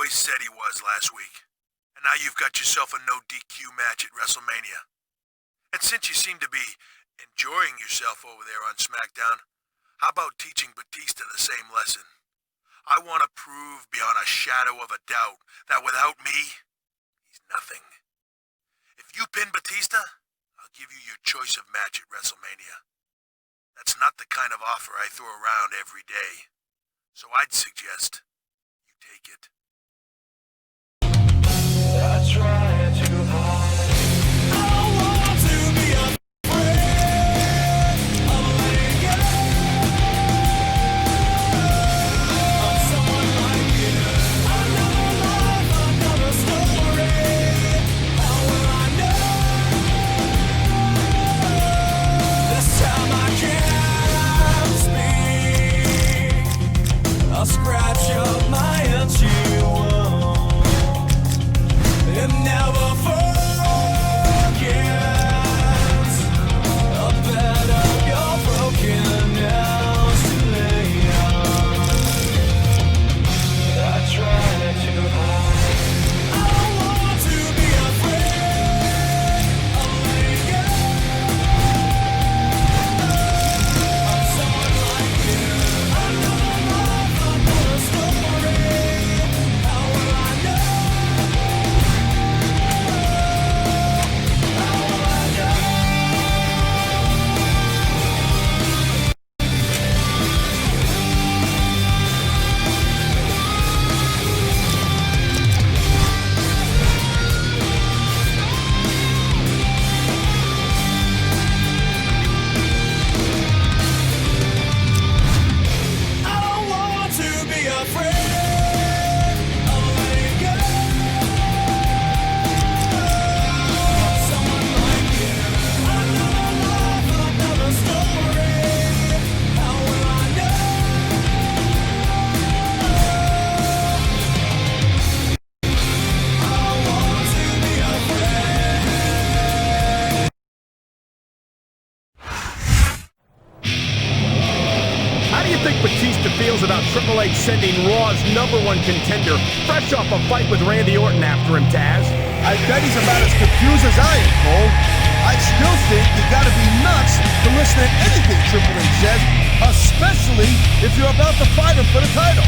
Said he was last week. And now you've got yourself a no DQ match at WrestleMania. And since you seem to be enjoying yourself over there on Smackdown, how about teaching Batista the same lesson? I want to prove beyond a shadow of a doubt that without me, he's nothing. If you pin Batista, I'll give you your choice of match at WrestleMania. That's not the kind of offer I throw around every day. So I'd suggest you take it. I try too hard. I don't want to be afraid of letting go of someone like you. Another life, another story. How will I know? This time I can't speak. I'll scratch up my itchy wound. And never forget a bed of your broken nails to lay on. I try too hard. I don't want to be afraid of letting go of someone like you. Another life, another story. How will I know? Batista feels about Triple H sending Raw's #1 contender fresh off a fight with Randy Orton after him, Taz. I bet he's about as confused as I am, Cole. I still think you gotta be nuts to listen to anything Triple H says, especially if you're about to fight him for the title.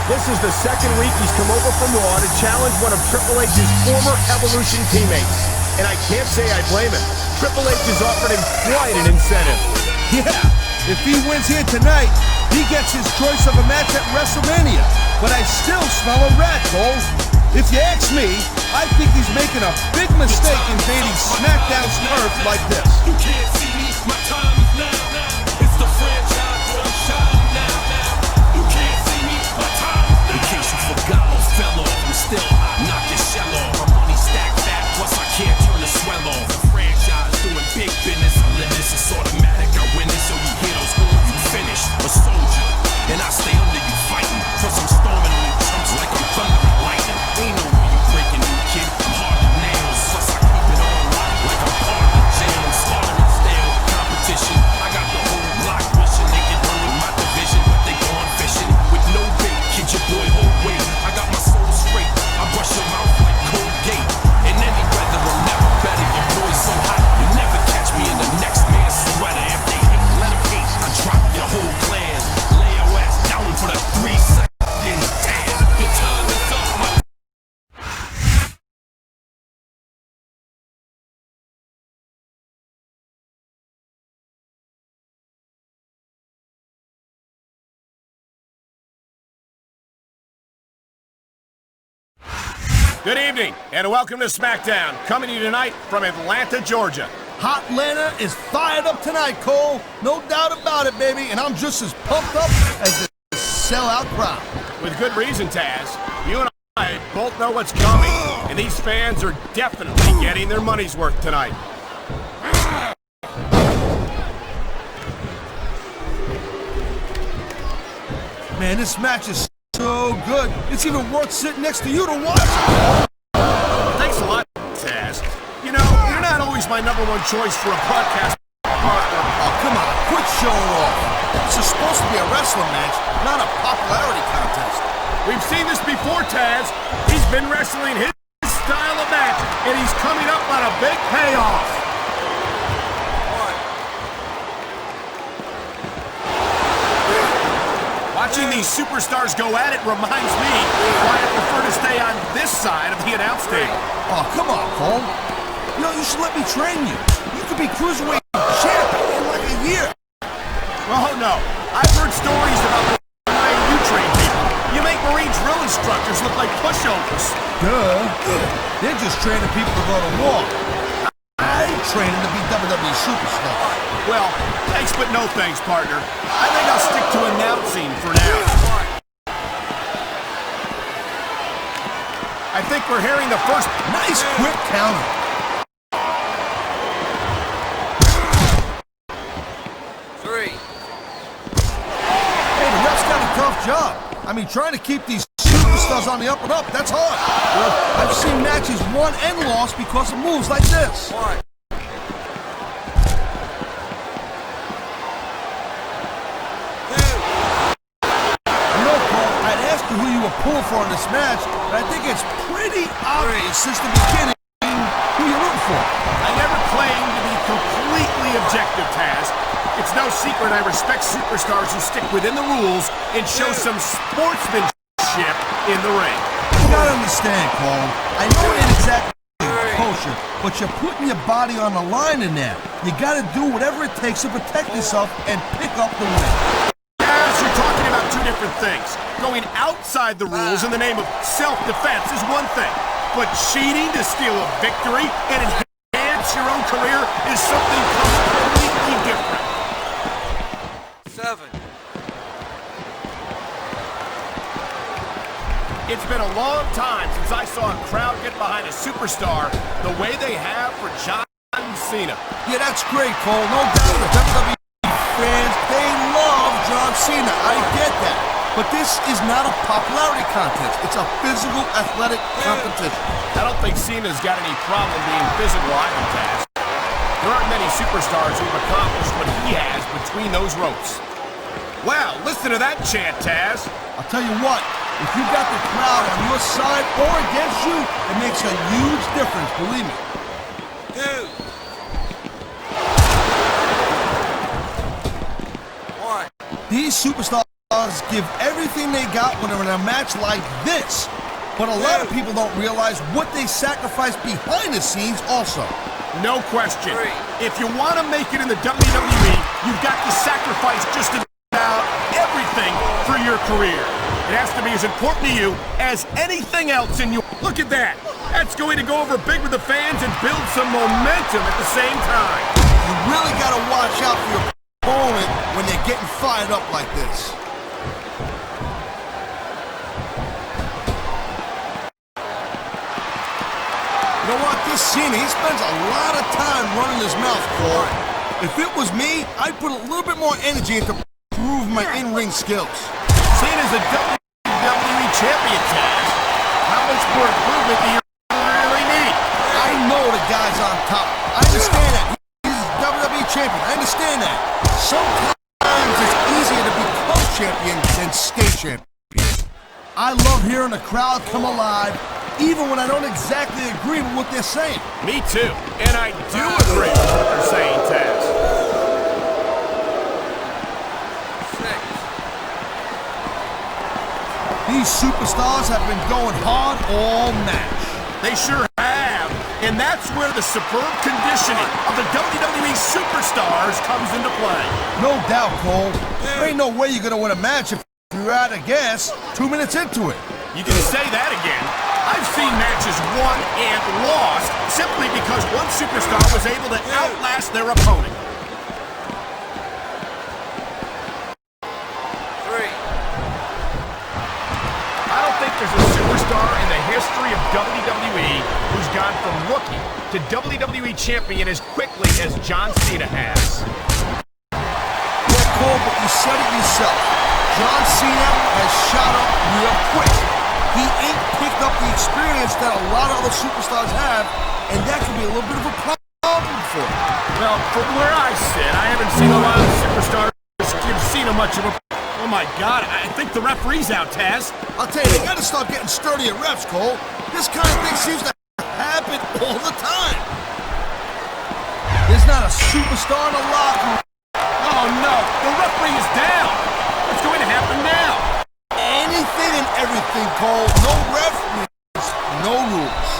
This is the second week he's come over from Raw to challenge one of Triple H's former Evolution teammates. And I can't say I blame him. Triple H has offered him quite an incentive. Yeah, if he wins here tonight, he gets his choice of a match at WrestleMania. But I still smell a rat, Cole. If you ask me, I think he's making a big mistake invading SmackDown's turf like this. You can't see me, my time is now. It's the franchise where I'm shining now. You can't see me, my time is now. In case you forgot or fell off, I'm still hot, knock your shell off. My money stacked fat, plus I can't turn the swell off. The franchise doing big business, I'm in this, it's automatic. I win it, so you hear those words, you finish. A soldier, and I stay under you fighting. Plus I'm storming on you chumps like I'm thunder and lightning. Ain't no way you breaking new kid, I'm hard to nails. Plus I keep it on lock like I'm part of the jail. I'm slaughtering stale competition. I got the whole block wishing they could run with my division, but they gone fishing with no bait. Kid your boy hold weight. I got my soul straight. I brush your mouth like Colgate. In any weather, I'm never better. Your boy's so hot, you never catch me in the next man's sweater. If they hate, let them hate. I drop your whole clan. Lay your ass down for the 3 seconds. Damn, your time is up, my Good evening, and welcome to Smackdown, coming to you tonight from Atlanta, Georgia. Hotlanta is fired up tonight, Cole. No doubt about it, baby. And I'm just as pumped up as the sellout crowd. With good reason, Taz. You and I both know what's coming, and these fans are definitely getting their money's worth tonight. Man, this match is so good. It's even worth sitting next to you to watch. Thanks a lot, Taz. You know, you're not always my #1 choice for a podcast partner. Oh, come on, quit showing off. This is supposed to be a wrestling match, not a popularity contest. We've seen this before, Taz. He's been wrestling his style of match, and he's coming up on a big payoff. Watching these superstars go at it reminds me why I prefer to stay on this side of the announce table. Oh, come on, Cole. You know, you should let me train you. You could be cruiserweight champion in like a year. Oh, no. I've heard stories about the way you train people. You make Marine drill instructors look like pushovers. Duh. They're just training people to go to war. I train them to be WWE superstars. Well, thanks but no thanks, partner. I think I'll stick to announcing for now. I think we're hearing the first... Nice quick counter. Hey, the ref's got a tough job. I mean, trying to keep these superstars on the up and up, that's hard. Well, I've seen matches won and lost because of moves like this. pulling for in this match, but I think it's pretty obvious since the beginning who you're rooting for. I never claimed to be completely objective, Taz. It's no secret I respect superstars who stick within the rules and show some sportsmanship in the ring. You gotta understand, Cole. I know it ain't exactly kosher, but you're putting your body on the line in there. You gotta do whatever it takes to protect yourself and pick up the win. Taz, you're talking about two different things. Going outside the rules in the name of self-defense is one thing, but cheating to steal a victory and enhance your own career is something completely different. 7. It's been a long time since I saw a crowd get behind a superstar the way they have for John Cena. Yeah, that's great, Cole. No doubt the WWE fans, they love John Cena. I get that. But this is not a popularity contest. It's a physical, athletic competition. I don't think Cena's got any problem being physical either, Taz. There aren't many superstars who've accomplished what he has between those ropes. Wow, listen to that chant, Taz. I'll tell you what, if you got the crowd on your side or against you, it makes a huge difference, believe me. 2. 1. These superstars give everything they got when they're in a match like this. But a lot of people don't realize what they sacrifice behind the scenes also. No question. If you want to make it in the WWE, you've got to sacrifice just about everything for your career. It has to be as important to you as anything else in you. Look at that. That's going to go over big with the fans and build some momentum at the same time. You really got to watch out for your opponent when they're getting fired up like this. You know what? This Cena, he spends a lot of time running his mouth, Cole. If it was me, I'd put a little bit more energy into prove my in-ring skills. Cena's a WWE champion, Taz. How much more improvement do you really need? I know the guy's on top. I understand that. He's WWE champion. I understand that. Sometimes it's easier to become champion than stay champion. I love hearing the crowd come alive, even when I don't exactly agree with what they're saying. Me too. And I do agree with what they're saying, Taz. 6. These superstars have been going hard all match. They sure have. And that's where the superb conditioning of the WWE superstars comes into play. No doubt, Cole. There ain't no way you're gonna win a match if you're out of gas 2 minutes into it. You can say that again. I've seen matches won and lost simply because one superstar was able to outlast their opponent. 3. I don't think there's a superstar in the history of WWE who's gone from rookie to WWE champion as quickly as John Cena has. Yeah, Cole, but you said it yourself. John Cena has shot up real quick. He ain't picked up the experience that a lot of other superstars have, and that can be a little bit of a problem for him. Well, from where I sit, I haven't seen a lot of superstars give Cena much of a... Oh my God, I think the referee's out, Taz. I'll tell you, they gotta start getting sturdier reps, Cole. This kind of thing seems to happen all the time. There's not a superstar in the locker room. Oh no, the referee is down. What's going to happen now? Anything and everything, Cole. No referees, no rules.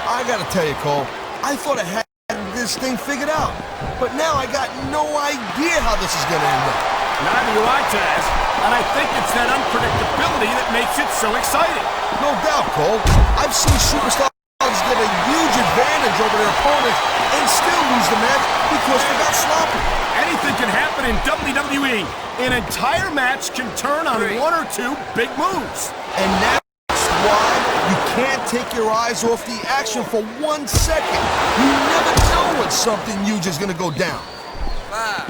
I gotta tell you, Cole, I thought I had this thing figured out. But now I got no idea how this is gonna end up. Neither do I, Taz. And I think it's that unpredictability that makes it so exciting. No doubt, Cole. I've seen superstars get a huge advantage over their opponents and still lose the match because they got sloppy. Anything can happen in WWE. An entire match can turn on one or two big moves. And that's why you can't take your eyes off the action for 1 second. You never know when something huge is gonna go down. 5.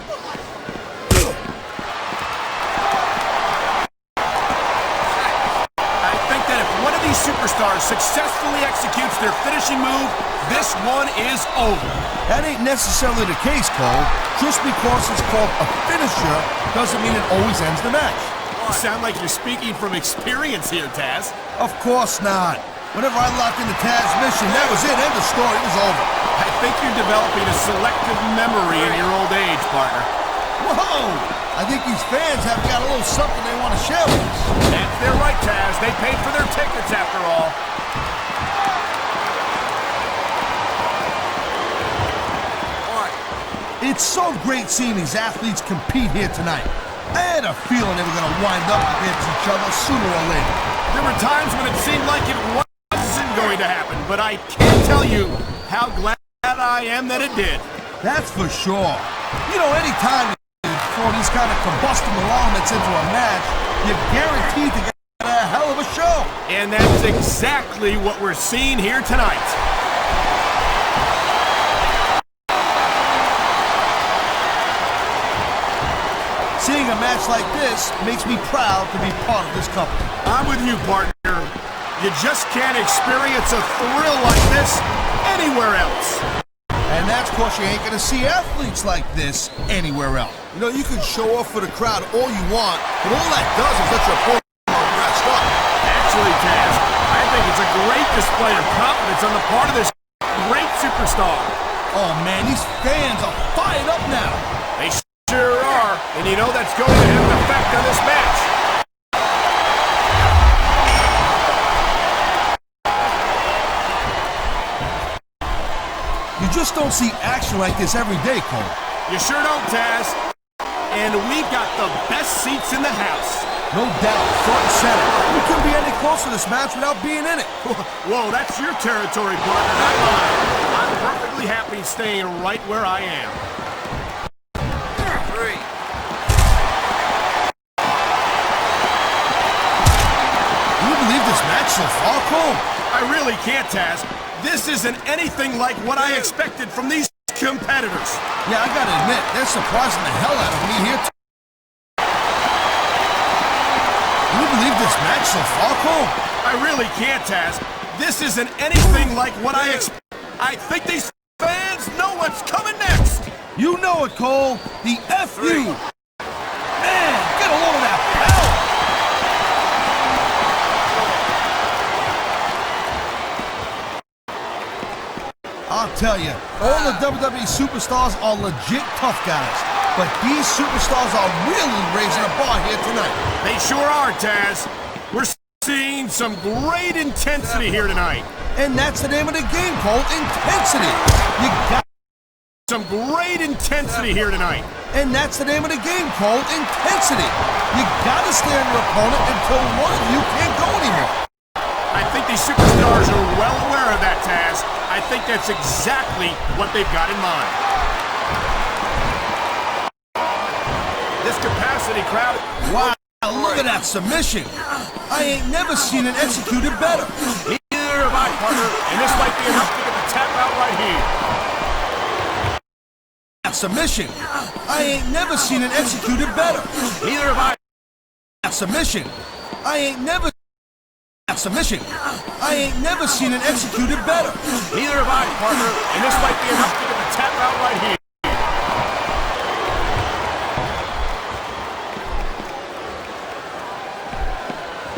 I think that if one of these superstars superstar successfully executes their finishing move, this one is over. That ain't necessarily the case, Cole. Just because it's called a finisher doesn't mean it always ends the match. You sound like you're speaking from experience here, Taz. Of course not. Whenever I locked into Taz's mission, that was it. End of story. It was over. I think you're developing a selective memory in your old age, partner. Whoa! I think these fans have got a little something they want to share with us. That's their right, Taz. They paid for their tickets after all. It's so great seeing these athletes compete here tonight. I had a feeling they were going to wind up against each other sooner or later. There were times when it seemed like it wasn't going to happen, but I can't tell you how glad I am that it did. That's for sure. You know, anytime you throw these kind of combustible elements into a match, you're guaranteed to get a hell of a show. And that's exactly what we're seeing here tonight. Seeing a match like this makes me proud to be part of this company. I'm with you, partner. You just can't experience a thrill like this anywhere else. And that's because you ain't gonna see athletes like this anywhere else. You know, you can show off for the crowd all you want, but all that does is let your opponent rest up. Actually, Taz, I think it's a great display of confidence on the part of this great superstar. Oh man, these fans are fired up now. They sure are, and you know that's going to have an effect on this match. You just don't see action like this every day, Cole. You sure don't, Taz. And we've got the best seats in the house. No doubt, front and center. We couldn't be any closer to this match without being in it. Whoa, that's your territory, partner, not mine. I'm perfectly happy staying right where I am. Can you believe this match so far, Cole? I really can't, Taz. This isn't anything like what I expected from these competitors. Yeah, I gotta admit, they're surprising the hell out of me here. Can you believe this match so far, Cole? I really can't, Taz. This isn't anything like what I expected. I think these fans know what's coming next. You know it, Cole. The FU. Man, get a load of that power. I'll tell you, all the WWE superstars are legit tough guys, but these superstars are really raising the bar here tonight. They sure are, Taz. We're seeing some great intensity here tonight. And that's the name of the game, Cole, intensity. You got some great intensity here tonight. And that's the name of the game, Cole, intensity. You gotta stay on your opponent until one of you can't go anymore. I think these superstars are well aware of that, Taz. I think that's exactly what they've got in mind. This capacity crowd... Wow, look at that submission. I ain't never seen it executed better. Neither have I, partner, and this might be enough to get the tap out right here. That submission. I ain't never seen it executed better. Neither have I. That submission. I ain't never... That submission. I ain't never seen it executed better. Neither have I, partner, and this might be enough to get the tap out right here.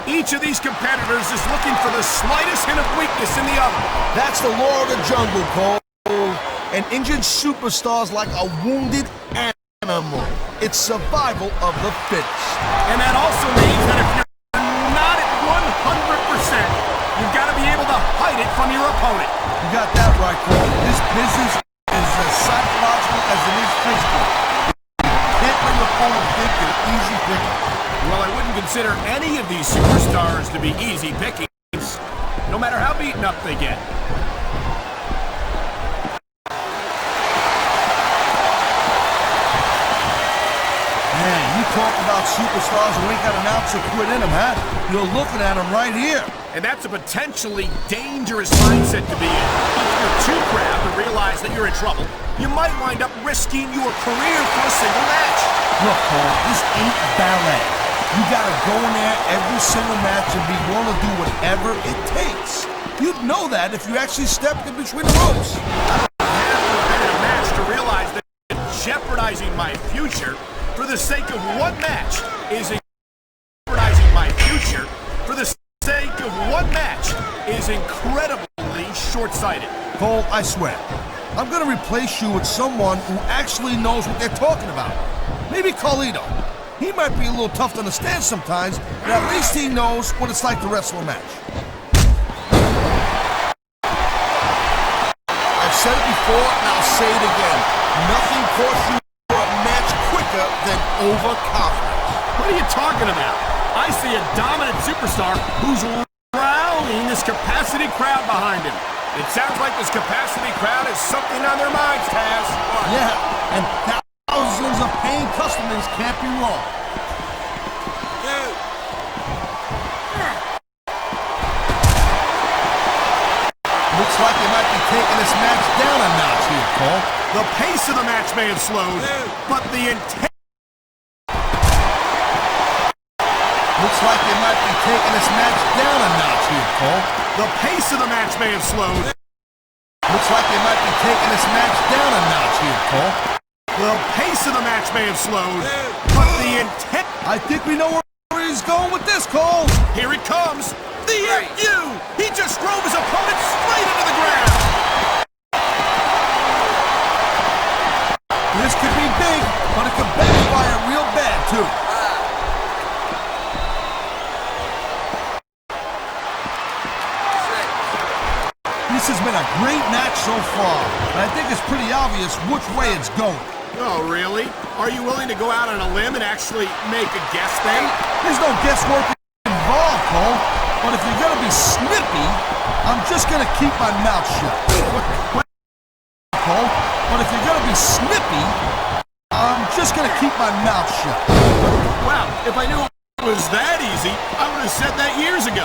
Each of these competitors is looking for the slightest hint of weakness in the other. That's the law of the jungle, Cole. An injured superstar's like a wounded animal. It's survival of the fittest. And that also means that if you're not at 100%, you've got to be able to hide it from your opponent. You got that right, Cole. This business is as psychological as it is physical. You can't let your opponent think you're easy picking. Well, I wouldn't consider any of these superstars to be easy pickings, no matter how beaten up they get. Man, you talk about superstars who ain't got an ounce of quit in them, huh? You're looking at them right here. And that's a potentially dangerous mindset to be in. If you're too proud to realize that you're in trouble, you might wind up risking your career for a single match. Look, Cole, this ain't ballet. You gotta go in there every single match and be willing to do whatever it takes. You'd know that if you actually stepped in between the ropes. I have to have been in a match to realize that jeopardizing my future for the sake of one match is jeopardizing my future for the sake of one match is incredibly short-sighted. Cole, I swear, I'm gonna replace you with someone who actually knows what they're talking about. Maybe Carlito. He might be a little tough to understand sometimes, but at least he knows what it's like to wrestle a match. I've said it before, and I'll say it again. Nothing costs you a match quicker than overconfidence. What are you talking about? I see a dominant superstar who's rallying this capacity crowd behind him. It sounds like this capacity crowd has something on their minds, Taz. Yeah, and thousands of paying customers can't be wrong. Looks like they might be taking this match down a notch here, Cole. The pace of the match may have slowed, but the intent... Looks like they might be taking this match down a notch here, Cole. The pace of the match may have slowed. Looks like they might be taking this match down a notch here, Cole. The pace of the match may have slowed, but the intent... I think we know where he's going with this, Cole. Here it comes. The FU! He just drove his opponent straight into the ground! This could be big, but it could backfire real bad, too. This has been a great match so far, and I think it's pretty obvious which way it's going. Oh, really? Are you willing to go out on a limb and actually make a guess then? There's no guesswork involved, Cole. But if you're gonna be snippy, I'm just gonna keep my mouth shut. Cole, but if you're gonna be snippy, I'm just gonna keep my mouth shut. Well, if I knew it was that easy, I would have said that years ago.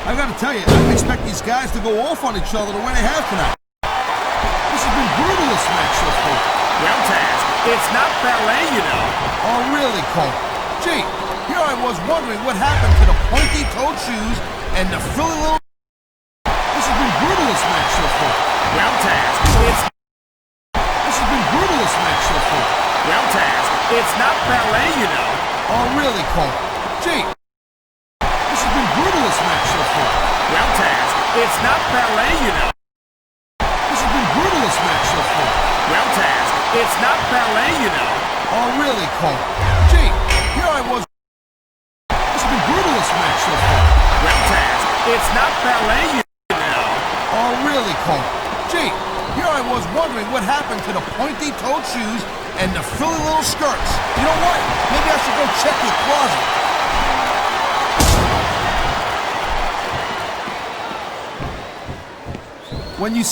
I gotta tell you, I didn't expect these guys to go off on each other the way they have tonight. This has been brutal, this match so far. Well, Taz, it's not ballet, you know. Oh, really, Cole? Gee, here I was wondering what happened to the pointy-toed shoes and the frilly little... This has been brutal, this match so far. Well, Taz, it's... This has been brutal, this match so far. Well, Taz, it's not ballet, you know. Oh, really, Cole? Gee, this has been brutal, this match so far. Well, Taz, it's not ballet, you know. This has been brutal, this match so far. Well, Taz, it's not ballet, you know. Oh, really, Cole? Gee, here I was... This has been brutal, this match so far. Well, Taz, it's not ballet, you know. Oh, really, Cole? Gee, here I was wondering what happened to the pointy-toed shoes and the frilly little skirts. You know what? Maybe I should go check your closet. When you...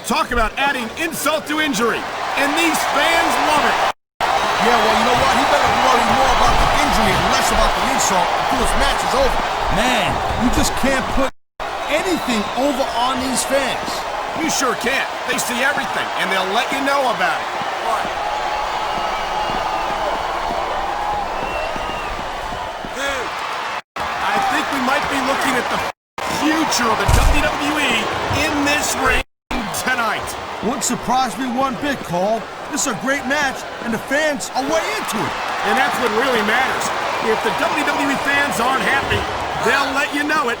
Talk about adding insult to injury, and these fans love it. Yeah, well, you know what? He better worry more about the injury and less about the insult until this match is over. Man, you just can't put anything over on these fans. You sure can't. They see everything, and they'll let you know about it. I think we might be looking at the future of the WWE in this ring tonight. Wouldn't surprise me one bit, Cole. This is a great match, and the fans are way into it. And that's what really matters. If the WWE fans aren't happy, they'll let you know it.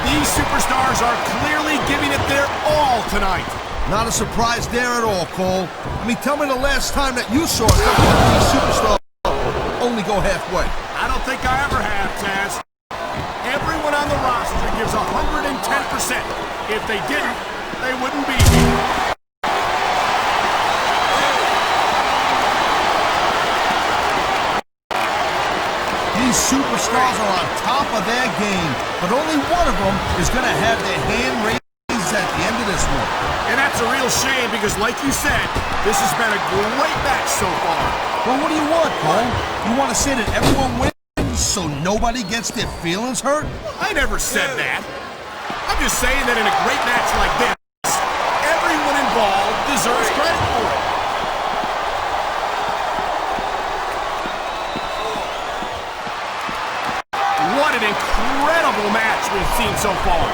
These superstars are clearly giving it their all tonight. Not a surprise there at all, Cole. I mean, tell me the last time that you saw a WWE superstar only go halfway. I don't think I ever have, Taz. Everyone on the roster gives 110%. If they didn't, they wouldn't be here. These superstars are on top of their game, but only one of them is going to have their hand raised at the end of this one. And that's a real shame because, like you said, this has been a great match so far. Well, what do you want, Cole? You want to say that everyone wins so nobody gets their feelings hurt? I never said that. I'm just saying that in a great match like this, everyone involved deserves credit for it. What an incredible match we've seen so far.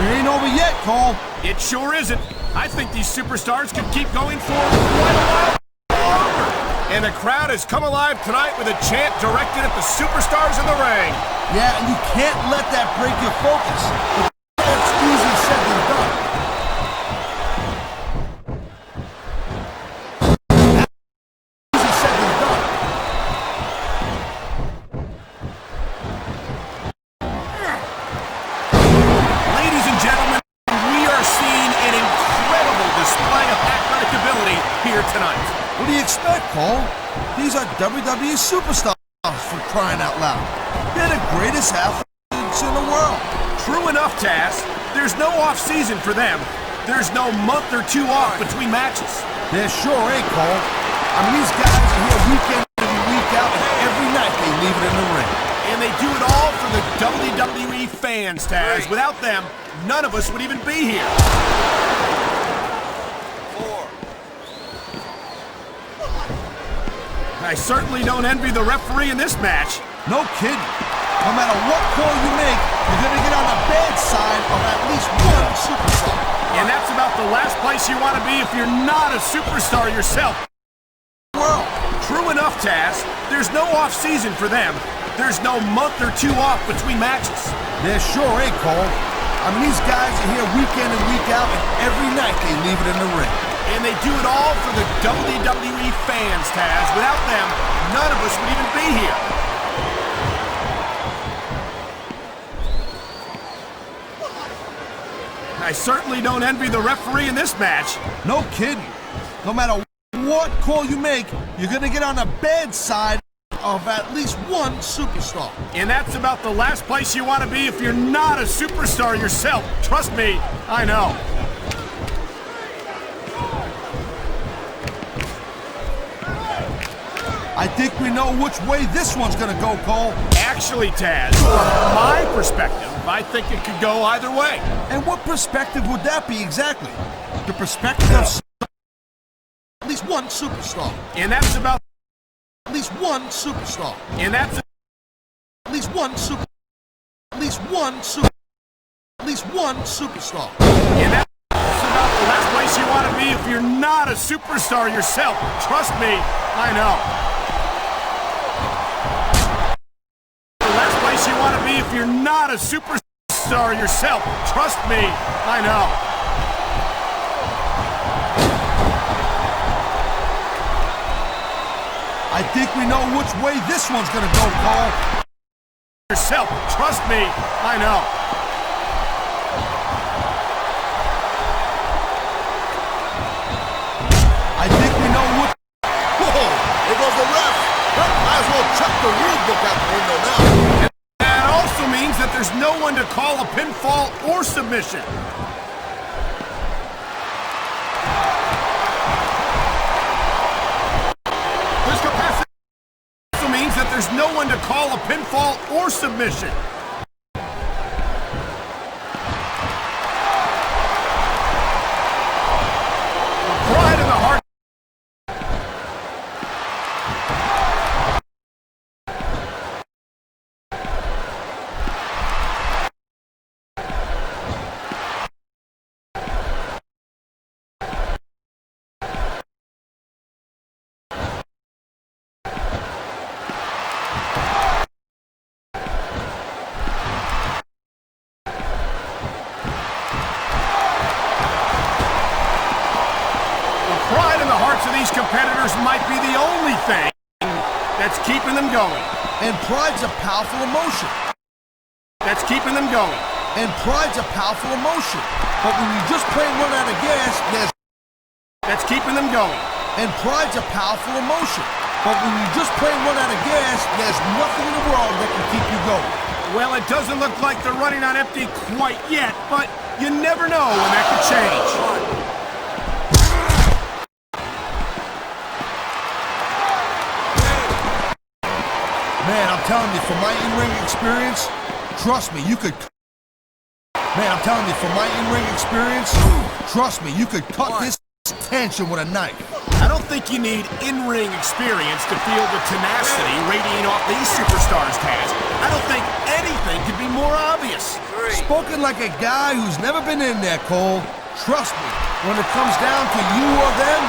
It ain't over yet, Cole. It sure isn't. I think these superstars could keep going for quite a while longer. And the crowd has come alive tonight with a chant directed at the superstars in the ring. Yeah, and you can't let that break your focus. That's easier said than done. Easier said than done. Ladies and gentlemen, we are seeing an incredible display of athletic ability here tonight. What do you expect, Cole? These are WWE superstars, for crying out loud. They're the greatest athletes in the world. True enough, Taz. There's no off-season for them. There's no month or two off between matches. There sure ain't, Cole. I mean, these guys are here week in and week out, and every night they leave it in the ring. And they do it all for the WWE fans, Taz. Without them, none of us would even be here. I certainly don't envy the referee in this match. No kidding. No matter what call you make, you're going to get on the bad side of at least one superstar. And that's about the last place you want to be if you're not a superstar yourself. Well, true enough, Taz. There's no off-season for them. There's no month or two off between matches. there sure ain't, Cole. I mean, these guys are here week in and week out, and every night they leave it in the ring. And they do it all for the WWE fans, Taz. Without them, none of us would even be here. I certainly don't envy the referee in this match. No kidding. No matter what call you make, you're going to get on the bad side of at least one superstar. And that's about the last place you want to be if you're not a superstar yourself. Trust me, I know. I think we know which way this one's going to go, Cole. Actually, Taz, from my perspective, I think it could go either way. And what perspective would that be exactly? The perspective of at least one superstar. And that's about at least one superstar. And that's at least one super. At least one super. At least one superstar. And that's about the last place you want to be if you're not a superstar yourself. Trust me, I know. The last place you want to be if you're not a superstar yourself. Trust me, I know. I think we know which way this one's gonna go, Cole. Yourself, trust me, I know. I think we know what. Whoa! There goes the ref. Might as well chuck the rule book out the window now. That also means that there's no one to call a pinfall or submission. There's no one to call a pinfall or submission. The pride in the heart. These competitors might be the only thing that's keeping them going. And pride's a powerful emotion. That's keeping them going. And pride's a powerful emotion. But when you just plain run out of gas, there's... That's keeping them going. And pride's a powerful emotion. But when you just plain run out of gas, there's nothing in the world that can keep you going. Well, it doesn't look like they're running on empty quite yet, but you never know when that could change. Man, I'm I'm telling you, from my in-ring experience, trust me, you could... Man, I'm telling you, from my in-ring experience, trust me, you could cut this tension with a knife. I don't think you need in-ring experience to feel the tenacity radiating off these superstars, Taz. I don't think anything could be more obvious. Spoken like a guy who's never been in there, Cole. Trust me, when it comes down to you or them,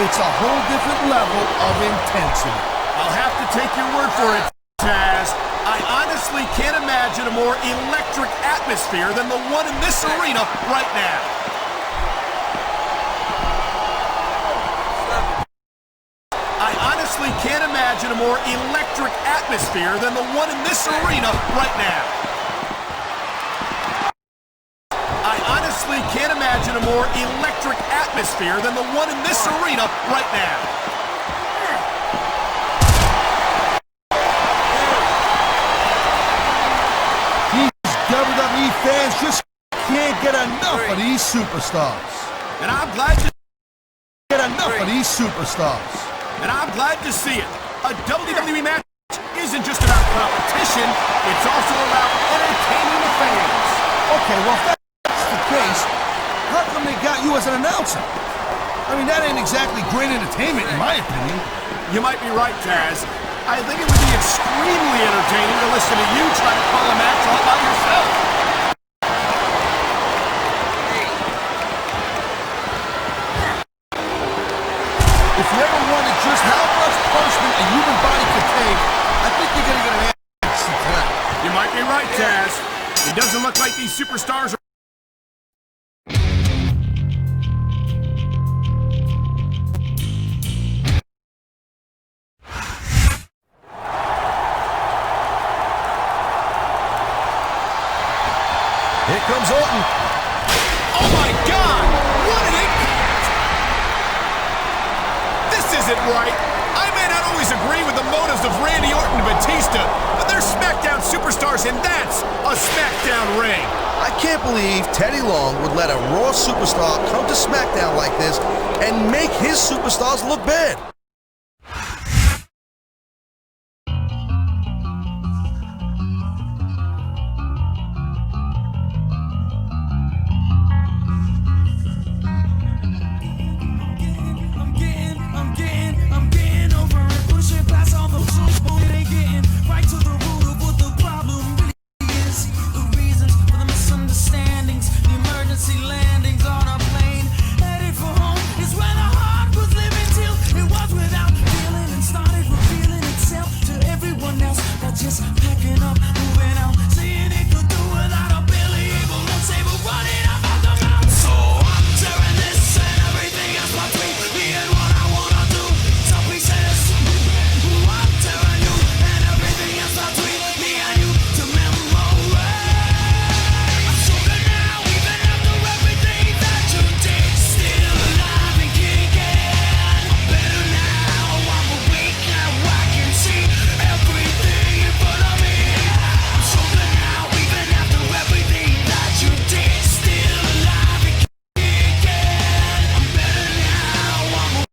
it's a whole different level of intensity. I'll have to take your word for it, Taz. I honestly can't imagine a more electric atmosphere than the one in this arena right now. I honestly can't imagine a more electric atmosphere than the one in this arena right now. I honestly can't imagine a more electric atmosphere than the one in this arena right now. WWE fans just can't get enough of these superstars. And I'm glad to Get enough of these superstars. And I'm glad to see it. A WWE match isn't just about competition, it's also about entertaining the fans. Okay, well, if that's the case, how come they got you as an announcer? I mean, that ain't exactly great entertainment, in my opinion. You might be right, Taz. I think it would be extremely entertaining to listen to you try to call a match all by yourself. If you ever wondered just how much punishment a human body could take, I think you're gonna get an answer tonight. You might be right, Taz. It doesn't look like these superstars are... Here comes Orton. Oh my God! What an impact! This isn't right. I may not always agree with the motives of Randy Orton and Batista, but they're SmackDown superstars, and that's a SmackDown ring. I can't believe Teddy Long would let a Raw superstar come to SmackDown like this and make his superstars look bad.